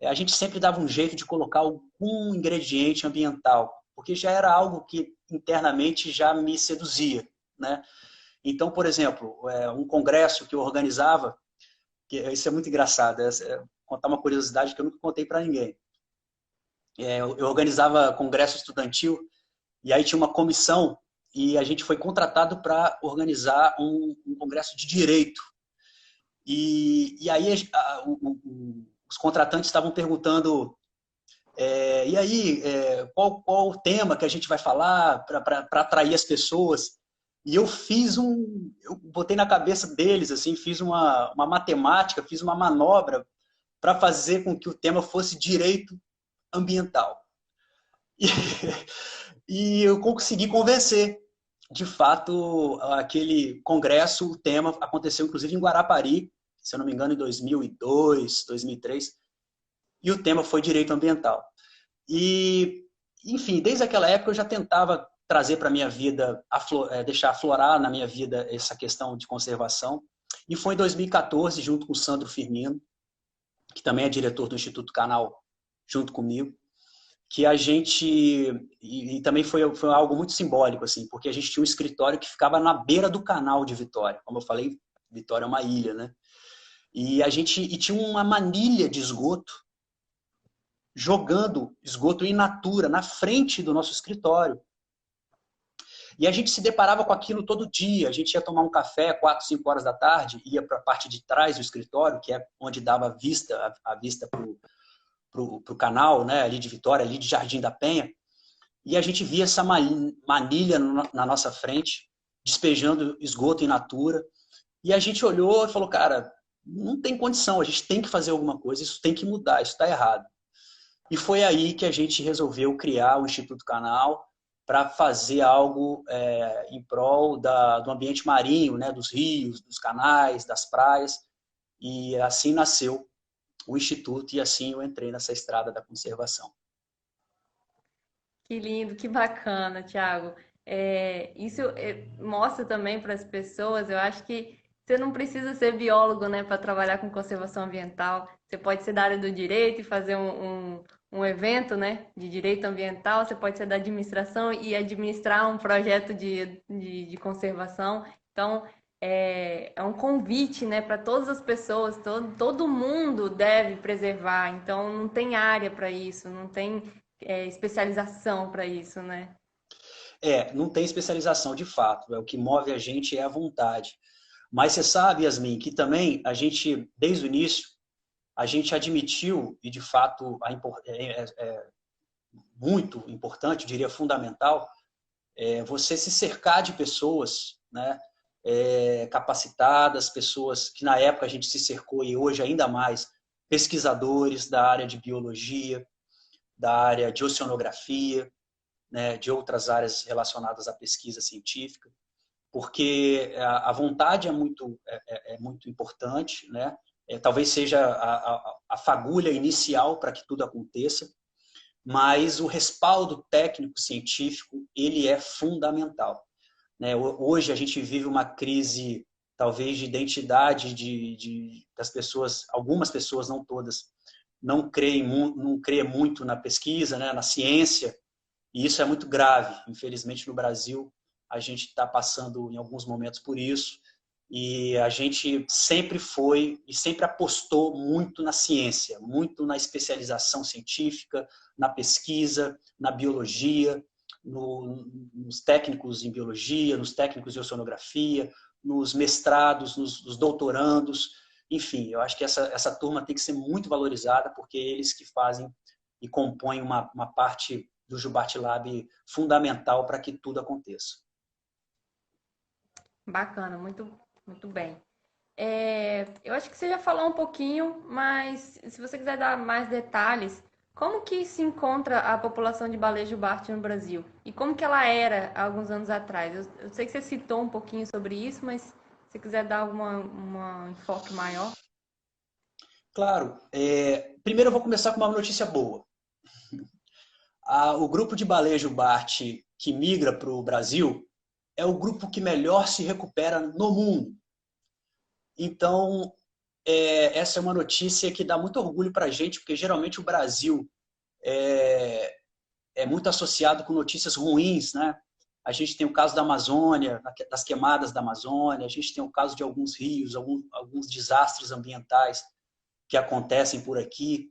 a gente sempre dava um jeito de colocar algum ingrediente ambiental, porque já era algo que internamente já me seduzia, né? Então, por exemplo, um congresso que eu organizava, isso é muito engraçado, contar uma curiosidade que eu nunca contei para ninguém. Eu organizava congresso estudantil e aí tinha uma comissão e a gente foi contratado para organizar um congresso de direito. E aí os contratantes estavam perguntando e aí, qual o tema que a gente vai falar para atrair as pessoas? E eu botei na cabeça deles, assim, fiz uma matemática, fiz uma manobra para fazer com que o tema fosse direito ambiental. E, e eu consegui convencer. De fato, aquele congresso, o tema aconteceu inclusive em Guarapari, se eu não me engano, em 2002, 2003, e o tema foi direito ambiental. E, enfim, desde aquela época eu já tentava trazer para a minha vida, deixar aflorar na minha vida essa questão de conservação. E foi em 2014, junto com o Sandro Firmino, que também é diretor do Instituto Canal, junto comigo, que a gente... E também foi algo muito simbólico, assim, porque a gente tinha um escritório que ficava na beira do canal de Vitória. Como eu falei, Vitória é uma ilha, né? E tinha uma manilha de esgoto, jogando esgoto in natura na frente do nosso escritório. E a gente se deparava com aquilo todo dia. A gente ia tomar um café 4, 5 horas da tarde, ia para a parte de trás do escritório, que é onde dava a vista para o canal, né, ali de Vitória, ali de Jardim da Penha. E a gente via essa manilha na nossa frente, despejando esgoto in natura. E a gente olhou e falou, cara, não tem condição, a gente tem que fazer alguma coisa, isso tem que mudar, isso está errado. E foi aí que a gente resolveu criar o Instituto Canal para fazer algo em prol do ambiente marinho, né, dos rios, dos canais, das praias. E assim nasceu o Instituto e assim eu entrei nessa estrada da conservação. Que lindo, que bacana, Thiago. Isso mostra também para as pessoas, eu acho que você não precisa ser biólogo, né, para trabalhar com conservação ambiental. Você pode ser da área do direito e fazer um evento, né, de direito ambiental. Você pode ser da administração e administrar um projeto de conservação. Então, é um convite, né, para todas as pessoas. Todo mundo deve preservar. Então, não tem área para isso, não tem especialização para isso, né? Não tem especialização de fato. O que move a gente é a vontade. Mas você sabe, Yasmin, que também a gente, desde o início, a gente admitiu, e de fato é muito importante, eu diria fundamental, você se cercar de pessoas, né, capacitadas, pessoas que na época a gente se cercou e hoje ainda mais, pesquisadores da área de biologia, da área de oceanografia, né, de outras áreas relacionadas à pesquisa científica, porque a vontade é muito importante, né? Talvez seja a fagulha inicial para que tudo aconteça, mas o respaldo técnico científico ele é fundamental, né? Hoje a gente vive uma crise talvez de identidade das pessoas, algumas pessoas, não todas, não creem muito na pesquisa, né, na ciência, e isso é muito grave. Infelizmente, no Brasil, a gente está passando em alguns momentos por isso, e a gente sempre foi e sempre apostou muito na ciência, muito na especialização científica, na pesquisa, na biologia, nos técnicos em biologia, nos técnicos em oceanografia, nos mestrados, nos doutorandos. Enfim, eu acho que essa turma tem que ser muito valorizada, porque eles que fazem e compõem uma parte do Jubarte Lab fundamental para que tudo aconteça. Bacana, muito, muito bem. Eu acho que você já falou um pouquinho, mas se você quiser dar mais detalhes, como que se encontra a população de baleia jubarte no Brasil? E como que ela era há alguns anos atrás? Eu sei que você citou um pouquinho sobre isso, mas se você quiser dar um enfoque maior. Claro. Primeiro eu vou começar com uma notícia boa. O grupo de baleia jubarte que migra para o Brasil é o grupo que melhor se recupera no mundo. Então, essa é uma notícia que dá muito orgulho para a gente, porque geralmente o Brasil é muito associado com notícias ruins, né? A gente tem o caso da Amazônia, das queimadas da Amazônia, a gente tem o caso de alguns rios, alguns desastres ambientais que acontecem por aqui,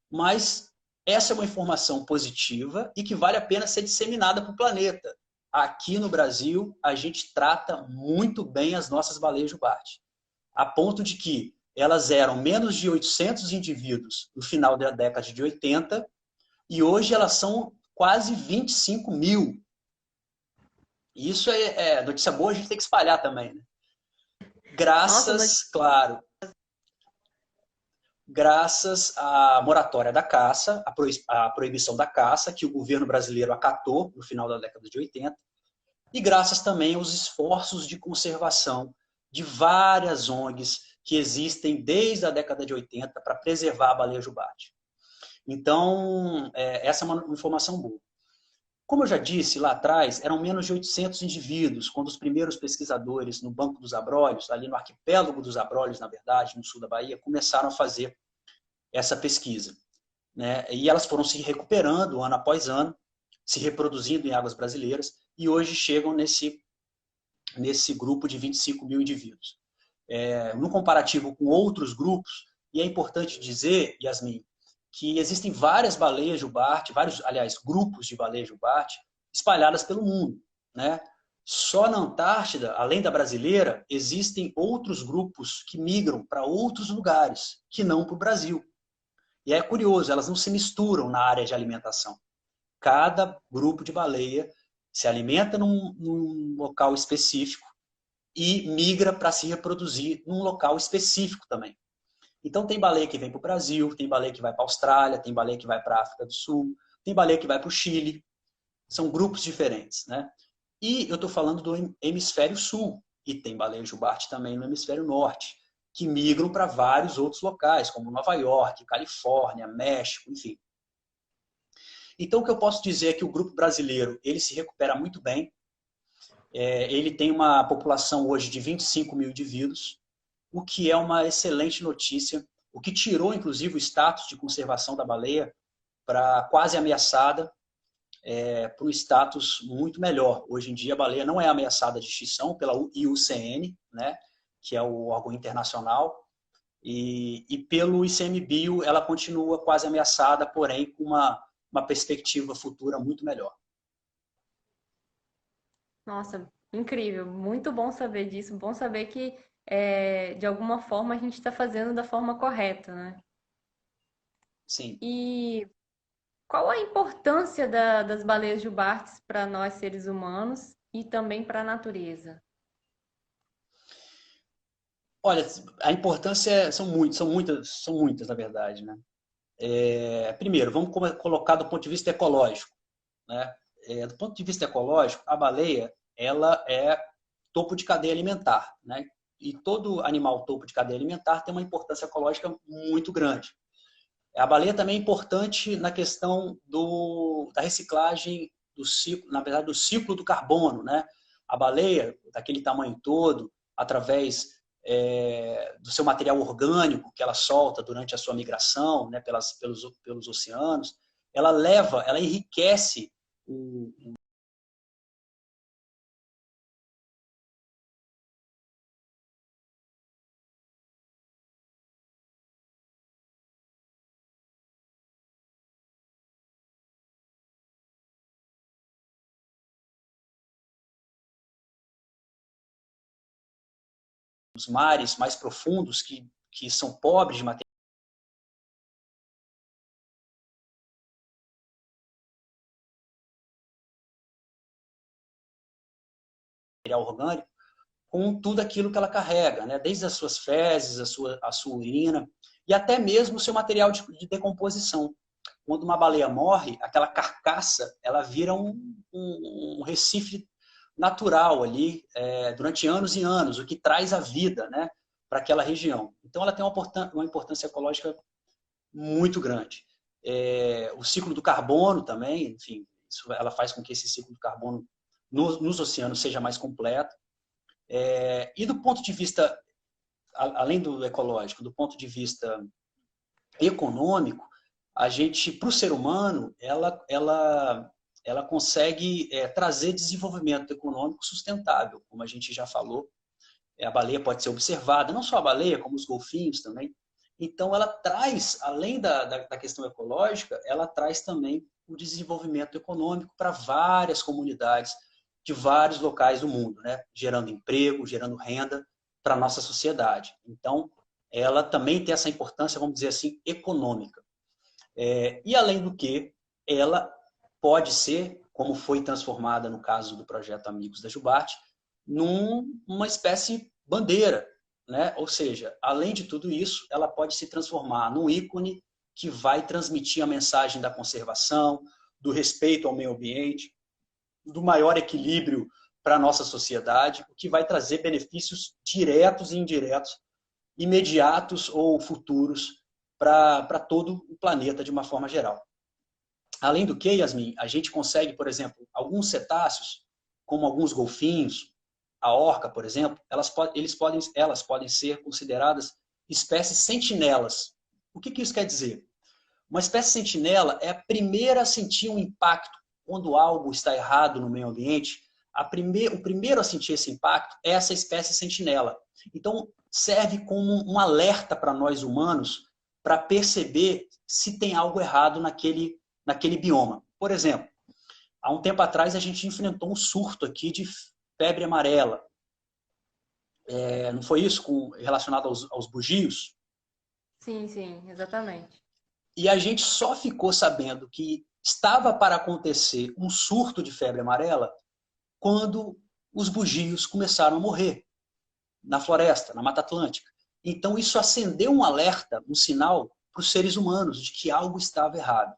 mas essa é uma informação positiva e que vale a pena ser disseminada para o planeta. Aqui no Brasil, a gente trata muito bem as nossas baleias jubarte, a ponto de que elas eram menos de 800 indivíduos no final da década de 80 e hoje elas são quase 25 mil. E isso é notícia boa, a gente tem que espalhar também, né? Graças à moratória da caça, à proibição da caça, que o governo brasileiro acatou no final da década de 80, e graças também aos esforços de conservação de várias ONGs que existem desde a década de 80 para preservar a baleia jubarte. Então, essa é uma informação boa. Como eu já disse lá atrás, eram menos de 800 indivíduos quando os primeiros pesquisadores no Banco dos Abrolhos, ali no arquipélago dos Abrolhos, na verdade, no sul da Bahia, começaram a fazer essa pesquisa, né? E elas foram se recuperando ano após ano, se reproduzindo em águas brasileiras, e hoje chegam nesse grupo de 25 mil indivíduos. No comparativo com outros grupos, e é importante dizer, Yasmin, que existem várias baleias jubarte, grupos de baleia jubarte espalhadas pelo mundo, né? Só na Antártida, além da brasileira, existem outros grupos que migram para outros lugares, que não para o Brasil. E é curioso, elas não se misturam na área de alimentação. Cada grupo de baleia se alimenta num local específico e migra para se reproduzir num local específico também. Então tem baleia que vem para o Brasil, tem baleia que vai para a Austrália, tem baleia que vai para a África do Sul, tem baleia que vai para o Chile. São grupos diferentes, né? E eu estou falando do hemisfério sul, e tem baleia jubarte também no hemisfério norte, que migram para vários outros locais, como Nova York, Califórnia, México, enfim. Então, o que eu posso dizer é que o grupo brasileiro ele se recupera muito bem. Ele tem uma população hoje de 25 mil indivíduos, o que é uma excelente notícia, o que tirou, inclusive, o status de conservação da baleia para quase ameaçada, para um status muito melhor. Hoje em dia, a baleia não é ameaçada de extinção pela IUCN, né, que é o órgão internacional, e pelo ICMBio ela continua quase ameaçada, porém com uma perspectiva futura muito melhor. Nossa, incrível. Muito bom saber disso. Bom saber que, de alguma forma, a gente está fazendo da forma correta, né? Sim. E qual a importância das baleias jubartes para nós, seres humanos, e também para a natureza? Olha, a importância são muitas, na verdade, né? Primeiro, vamos colocar do ponto de vista ecológico, né? Do ponto de vista ecológico, a baleia ela é topo de cadeia alimentar, né? E todo animal topo de cadeia alimentar tem uma importância ecológica muito grande. A baleia também é importante na questão da reciclagem do ciclo, na verdade, do ciclo do carbono, né? A baleia, daquele tamanho todo, através do seu material orgânico que ela solta durante a sua migração, né, pelos oceanos, ela enriquece o os mares mais profundos que são pobres de material orgânico, com tudo aquilo que ela carrega, né? Desde as suas fezes, a sua urina, e até mesmo o seu material de decomposição. Quando uma baleia morre, aquela carcaça ela vira um recife natural ali durante anos e anos, o que traz a vida, né, para aquela região. Então ela tem uma importância ecológica muito grande. O ciclo do carbono também, enfim, ela faz com que esse ciclo do carbono nos oceanos seja mais completo. E do ponto de vista, além do ecológico, do ponto de vista econômico, a gente, para o ser humano, ela consegue trazer desenvolvimento econômico sustentável, como a gente já falou. A baleia pode ser observada, não só a baleia, como os golfinhos também. Então, ela traz, além da questão ecológica, ela traz também o desenvolvimento econômico para várias comunidades de vários locais do mundo, né? Gerando emprego, gerando renda para a nossa sociedade. Então, ela também tem essa importância, vamos dizer assim, econômica. E além do que, ela pode ser, como foi transformada no caso do projeto Amigos da Jubarte, numa espécie bandeira, né? Ou seja, além de tudo isso, ela pode se transformar num ícone que vai transmitir a mensagem da conservação, do respeito ao meio ambiente, do maior equilíbrio para a nossa sociedade, o que vai trazer benefícios diretos e indiretos, imediatos ou futuros, para todo o planeta de uma forma geral. Além do que, Yasmin, a gente consegue, por exemplo, alguns cetáceos, como alguns golfinhos, a orca, por exemplo, elas podem ser consideradas espécies sentinelas. O que isso quer dizer? Uma espécie sentinela é a primeira a sentir um impacto quando algo está errado no meio ambiente. O primeiro a sentir esse impacto é essa espécie sentinela. Então, serve como um alerta para nós humanos para perceber se tem algo errado naquele bioma. Por exemplo, há um tempo atrás a gente enfrentou um surto aqui febre amarela. Não foi isso relacionado aos bugios? Sim, sim, exatamente. E a gente só ficou sabendo que estava para acontecer um surto de febre amarela quando os bugios começaram a morrer na floresta, na Mata Atlântica. Então isso acendeu um alerta, um sinal para os seres humanos de que algo estava errado.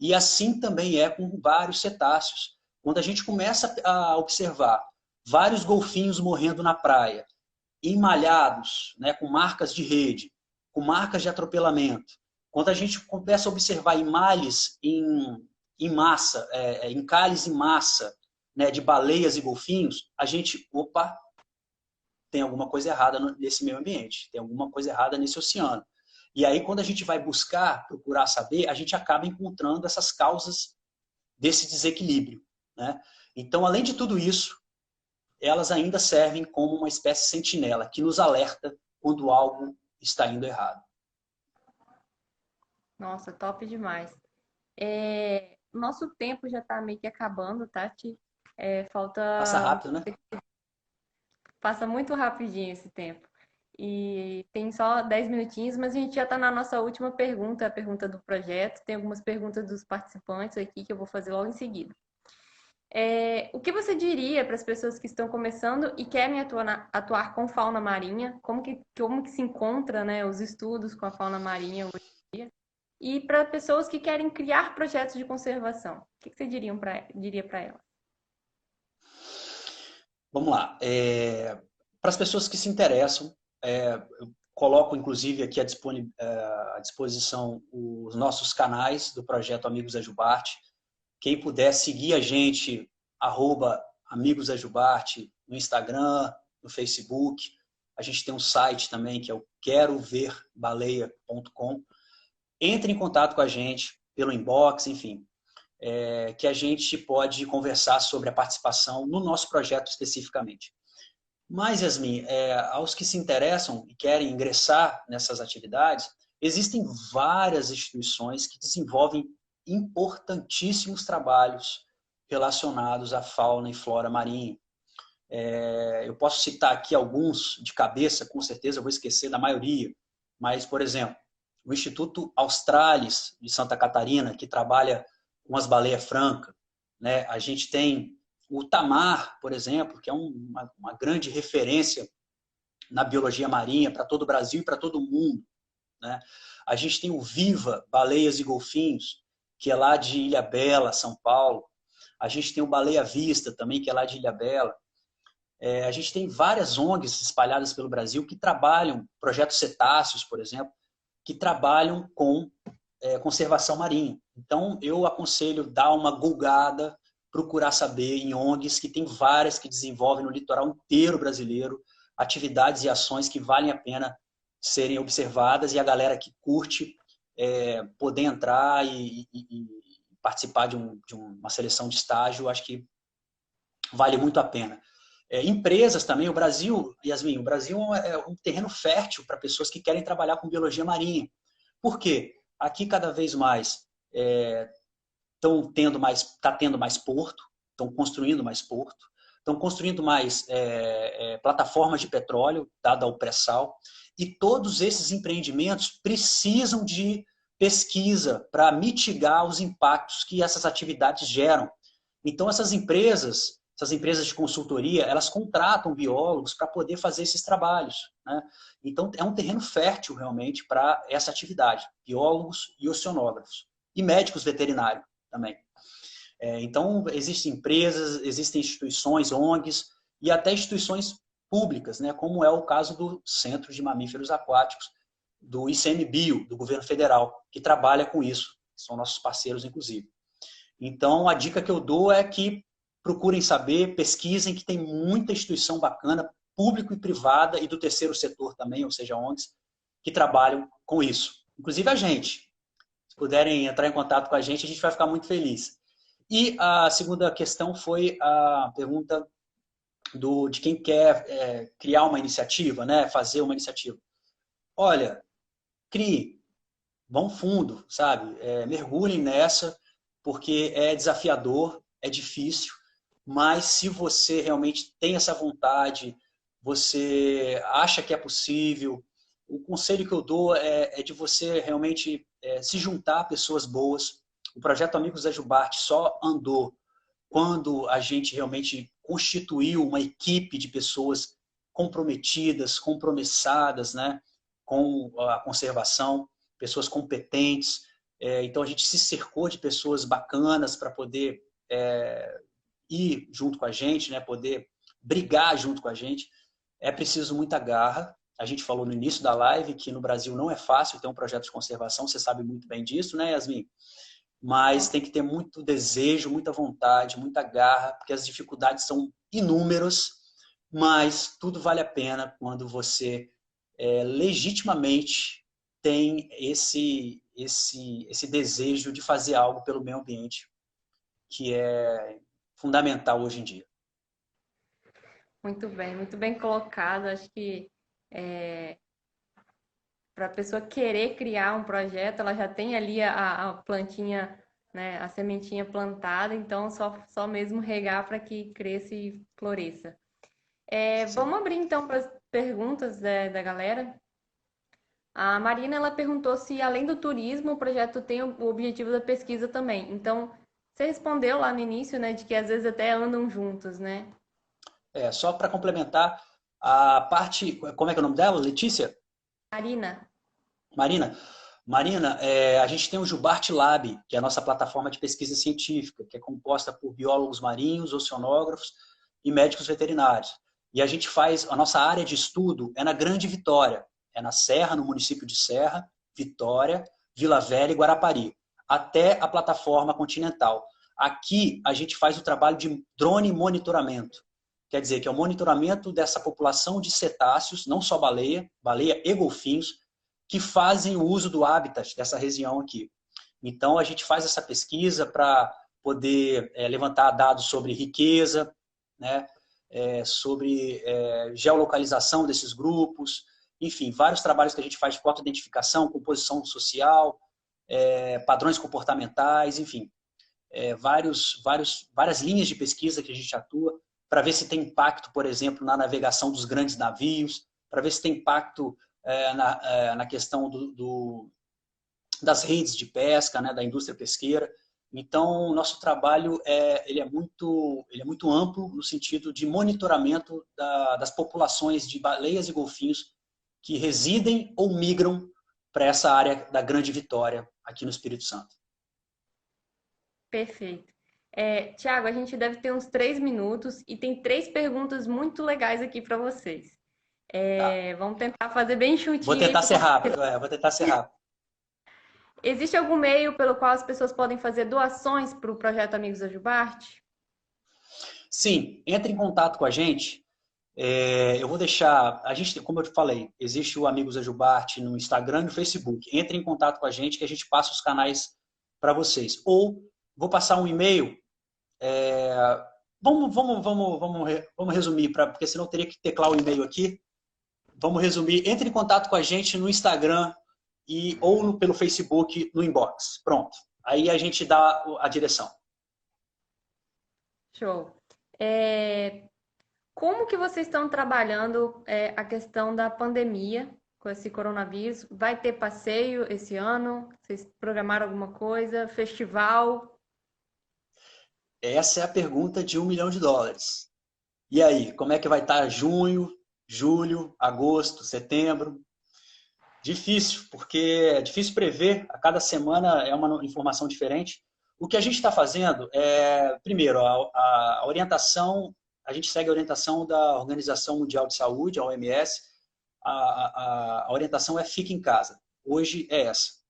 E assim também é com vários cetáceos. Quando a gente começa a observar vários golfinhos morrendo na praia, emalhados, né, com marcas de rede, com marcas de atropelamento, quando a gente começa a observar emalhes em massa, encalhes em massa, né, de baleias e golfinhos, a gente, opa, tem alguma coisa errada nesse meio ambiente, tem alguma coisa errada nesse oceano. E aí, quando a gente vai buscar, procurar saber, a gente acaba encontrando essas causas desse desequilíbrio, né? Então, além de tudo isso, elas ainda servem como uma espécie sentinela que nos alerta quando algo está indo errado. Nossa, top demais. Nosso tempo já está meio que acabando, Tati. Passa Falta. rápido, né? Passa muito rapidinho esse tempo. E tem só 10 minutinhos, mas a gente já está na nossa última pergunta, a pergunta do projeto. Tem algumas perguntas dos participantes aqui que eu vou fazer logo em seguida. O que você diria para as pessoas que estão começando e querem atuar com fauna marinha? Como que se encontra, né, os estudos com a fauna marinha hoje em dia? E para pessoas que querem criar projetos de conservação, o que você diria para elas? Vamos lá. Para as pessoas que se interessam, eu coloco inclusive aqui à disposição os nossos canais do projeto Amigos da Jubarte. Quem puder seguir a gente, @Amigos da Jubarte, no Instagram, no Facebook. A gente tem um site também que é o queroverbaleia.com. Entre em contato com a gente pelo inbox, enfim, que a gente pode conversar sobre a participação no nosso projeto especificamente. Mas, Yasmin, aos que se interessam e querem ingressar nessas atividades, existem várias instituições que desenvolvem importantíssimos trabalhos relacionados à fauna e flora marinha. Eu posso citar aqui alguns de cabeça, com certeza eu vou esquecer da maioria, mas, por exemplo, o Instituto Australis de Santa Catarina, que trabalha com as baleias francas, né? A gente tem o Tamar, por exemplo, que é uma grande referência na biologia marinha para todo o Brasil e para todo o mundo, né? A gente tem o Viva Baleias e Golfinhos, que é lá de Ilhabela, São Paulo. A gente tem o Baleia Vista também, que é lá de Ilhabela. A gente tem várias ONGs espalhadas pelo Brasil que trabalham, projetos cetáceos, por exemplo, que trabalham com conservação marinha. Então, eu aconselho dar uma gulgada, procurar saber em ONGs, que tem várias que desenvolvem no litoral inteiro brasileiro atividades e ações que valem a pena serem observadas e a galera que curte poder entrar e participar de uma seleção de estágio, acho que vale muito a pena. Empresas também, Yasmin, o Brasil é um terreno fértil para pessoas que querem trabalhar com biologia marinha. Por quê? Aqui cada vez mais está tendo mais porto, estão construindo mais porto, estão construindo mais plataformas de petróleo, dado ao pré-sal, e todos esses empreendimentos precisam de pesquisa para mitigar os impactos que essas atividades geram. Então, essas empresas de consultoria, elas contratam biólogos para poder fazer esses trabalhos, né? Então, é um terreno fértil, realmente, para essa atividade. Biólogos e oceanógrafos. E médicos veterinários também. Então, existem empresas, existem instituições, ONGs, e até instituições públicas, né? Como é o caso do Centro de Mamíferos Aquáticos, do ICMBio, do governo federal, que trabalha com isso. São nossos parceiros, inclusive. Então, a dica que eu dou é que procurem saber, pesquisem, que tem muita instituição bacana, público e privada, e do terceiro setor também, ou seja, ONGs, que trabalham com isso. Inclusive a gente. Se puderem entrar em contato com a gente vai ficar muito feliz. E a segunda questão foi a pergunta de quem quer criar uma iniciativa, né? Fazer uma iniciativa. Olha, crie, vão fundo, sabe? Mergulhem nessa, porque é desafiador, é difícil, mas se você realmente tem essa vontade, você acha que é possível, o conselho que eu dou é de você realmente se juntar a pessoas boas. O projeto Amigos da Jubarte só andou quando a gente realmente constituiu uma equipe de pessoas comprometidas, compromissadas, né, com a conservação, pessoas competentes. Então a gente se cercou de pessoas bacanas para poder ir junto com a gente, né, poder brigar junto com a gente. É preciso muita garra. A gente falou no início da live que no Brasil não é fácil ter um projeto de conservação, você sabe muito bem disso, né, Yasmin? Mas tem que ter muito desejo, muita vontade, muita garra, porque as dificuldades são inúmeras, mas tudo vale a pena quando você legitimamente tem esse desejo de fazer algo pelo meio ambiente, que é fundamental hoje em dia. Muito bem colocado. Acho que para a pessoa querer criar um projeto, ela já tem ali a plantinha, né, a sementinha plantada, então só mesmo regar para que cresça e floresça. Vamos abrir então para as perguntas da galera. A Marina ela perguntou se, além do turismo, o projeto tem o objetivo da pesquisa também. Então, você respondeu lá no início, né, de que às vezes até andam juntos, né? Só para complementar, a parte. Como é que é o nome dela? Letícia? Marina. Marina? Marina, a gente tem o Jubarte Lab, que é a nossa plataforma de pesquisa científica, que é composta por biólogos marinhos, oceanógrafos e médicos veterinários. E a gente faz, a nossa área de estudo é na Grande Vitória, é na Serra, no município de Serra, Vitória, Vila Velha e Guarapari, até a plataforma continental. Aqui a gente faz o trabalho de drone monitoramento, quer dizer que é o monitoramento dessa população de cetáceos, não só baleia, baleia e golfinhos, que fazem o uso do habitat dessa região aqui. Então, a gente faz essa pesquisa para poder levantar dados sobre riqueza, né, sobre geolocalização desses grupos, enfim, vários trabalhos que a gente faz de fotoidentificação, composição social, padrões comportamentais, enfim, várias linhas de pesquisa que a gente atua para ver se tem impacto, por exemplo, na navegação dos grandes navios, para ver se tem impacto na questão das redes de pesca, né, da indústria pesqueira. Então, o nosso trabalho ele é muito amplo no sentido de monitoramento das populações de baleias e golfinhos que residem ou migram para essa área da Grande Vitória, aqui no Espírito Santo. Perfeito. Tiago, a gente deve ter uns 3 minutos e tem 3 perguntas muito legais aqui para vocês. Tá. Vamos tentar fazer bem Vou chutinho aí. tentar ser rápido, vou tentar ser rápido. Existe algum meio pelo qual as pessoas podem fazer doações para o projeto Amigos da Jubarte? Sim, entre em contato com a gente. Eu vou deixar, como eu te falei, existe o Amigos da Jubarte no Instagram e no Facebook. Entre em contato com a gente que a gente passa os canais para vocês. Ou vou passar um e-mail. Vamos resumir, porque senão eu teria que teclar o e-mail aqui. Vamos resumir. Entre em contato com a gente no Instagram ou pelo Facebook no inbox. Pronto. Aí a gente dá a direção. Show. Como que vocês estão trabalhando a questão da pandemia com esse coronavírus? Vai ter passeio esse ano? Vocês programaram alguma coisa? Festival? Essa é a pergunta de US$ 1 milhão. E aí, como é que vai estar junho, julho, agosto, setembro? Difícil, porque é difícil prever. A cada semana é uma informação diferente. O que a gente está fazendo primeiro, a orientação, a gente segue a orientação da Organização Mundial de Saúde, a OMS. A orientação é fique em casa. Hoje é essa.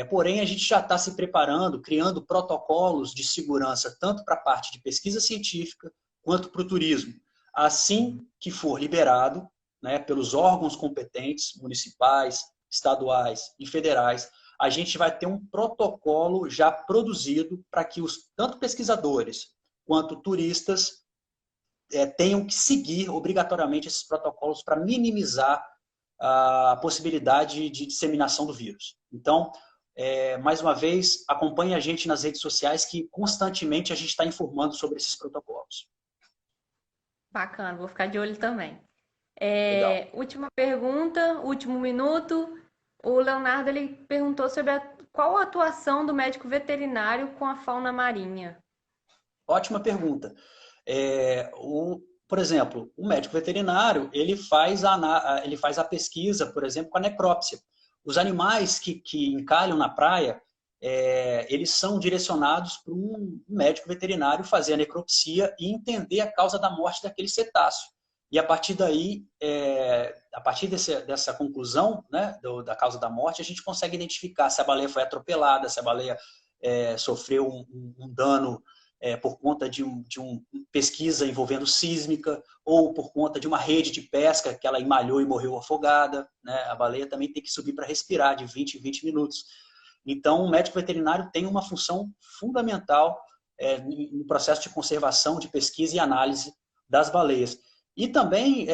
Porém, a gente já está se preparando, criando protocolos de segurança, tanto para a parte de pesquisa científica, quanto para o turismo. Assim que for liberado, né, pelos órgãos competentes, municipais, estaduais e federais, a gente vai ter um protocolo já produzido para que tanto pesquisadores quanto turistas tenham que seguir obrigatoriamente esses protocolos para minimizar a possibilidade de disseminação do vírus. Então, mais uma vez, acompanhe a gente nas redes sociais, que constantemente a gente está informando sobre esses protocolos. Bacana, vou ficar de olho também. Legal. Última pergunta, último minuto. O Leonardo ele perguntou sobre qual a atuação do médico veterinário com a fauna marinha. Ótima pergunta. Por exemplo, o médico veterinário, ele faz a pesquisa, por exemplo, com a necrópsia. Os animais que encalham na praia, eles são direcionados para um médico veterinário fazer a necropsia e entender a causa da morte daquele cetáceo. E a partir daí, a partir dessa conclusão, né, da causa da morte, a gente consegue identificar se a baleia foi atropelada, se a baleia sofreu um dano por conta de uma pesquisa envolvendo sísmica, ou por conta de uma rede de pesca que ela emalhou e morreu afogada. Né? A baleia também tem que subir para respirar de 20 em 20 minutos. Então, o médico veterinário tem uma função fundamental no processo de conservação, de pesquisa e análise das baleias. E também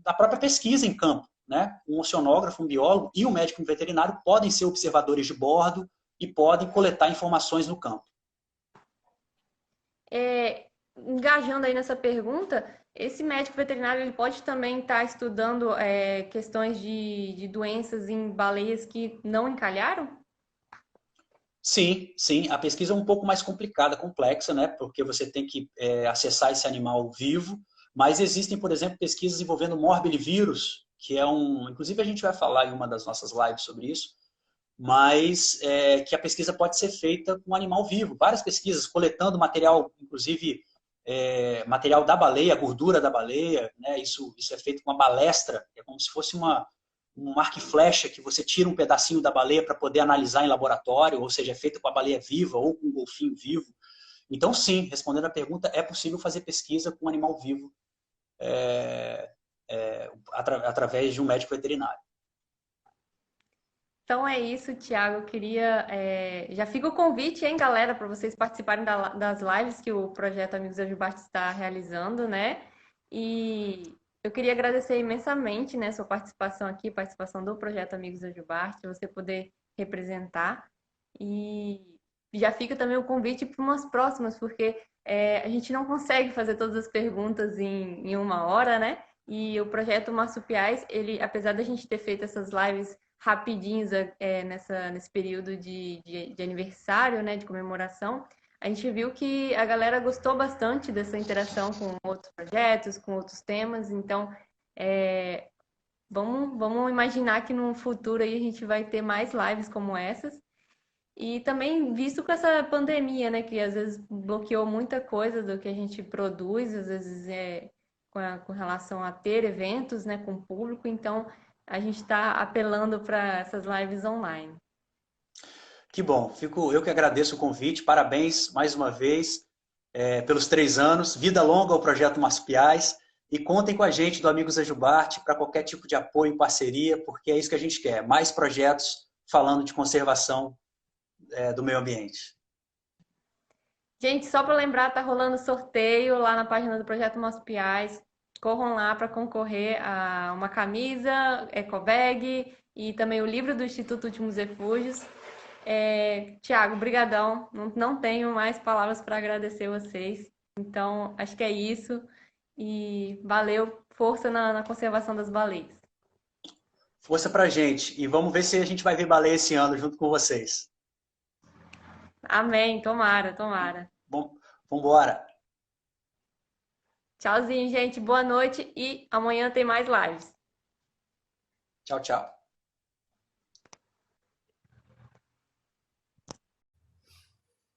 a própria pesquisa em campo. Né? Um oceanógrafo, um biólogo e um médico veterinário podem ser observadores de bordo e podem coletar informações no campo. Engajando aí nessa pergunta, esse médico veterinário ele pode também estar estudando questões de doenças em baleias que não encalharam? Sim, sim. A pesquisa é um pouco mais complicada, complexa, né? Porque você tem que acessar esse animal vivo. Mas existem, por exemplo, pesquisas envolvendo morbilivírus, que é inclusive a gente vai falar em uma das nossas lives sobre isso, mas que a pesquisa pode ser feita com um animal vivo. Várias pesquisas coletando material, inclusive material da baleia, a gordura da baleia, né? Isso é feito com uma balestra, é como se fosse um arco e flecha que você tira um pedacinho da baleia para poder analisar em laboratório, ou seja, é feito com a baleia viva ou com um golfinho vivo. Então, sim, respondendo a pergunta, é possível fazer pesquisa com um animal vivo através de um médico veterinário. Então é isso, Thiago. Eu queria. Já fica o convite, hein, galera, para vocês participarem das lives que o projeto Amigos da Jubarte está realizando, né? E eu queria agradecer imensamente, né, sua participação aqui, participação do projeto Amigos da Jubarte, você poder representar. E já fica também o convite para umas próximas, porque a gente não consegue fazer todas as perguntas em uma hora, né? E o projeto Marsupiais, ele, apesar da gente ter feito essas lives rapidinhos nesse período de aniversário, né, de comemoração, a gente viu que a galera gostou bastante dessa interação com outros projetos, com outros temas. Então, vamos imaginar que no futuro aí a gente vai ter mais lives como essas. E também visto com essa pandemia, né, que às vezes bloqueou muita coisa do que a gente produz, às vezes com relação a ter eventos, né, com o público. Então, a gente está apelando para essas lives online. Que bom, eu que agradeço o convite, parabéns mais uma vez pelos 3 anos, vida longa ao Projeto Marsupiais, e contem com a gente do Amigos da Jubarte para qualquer tipo de apoio e parceria, porque é isso que a gente quer, mais projetos falando de conservação do meio ambiente. Gente, só para lembrar, tá rolando sorteio lá na página do Projeto Marsupiais. Corram lá para concorrer a uma camisa, ecobag e também o livro do Instituto Últimos Refúgios. Tiago, brigadão. Não tenho mais palavras para agradecer vocês. Então, acho que é isso. E valeu, força na conservação das baleias. Força pra gente. E vamos ver se a gente vai ver baleia esse ano junto com vocês. Amém. Tomara, tomara. Bom, vambora. Tchauzinho, gente. Boa noite e amanhã tem mais lives. Tchau, tchau.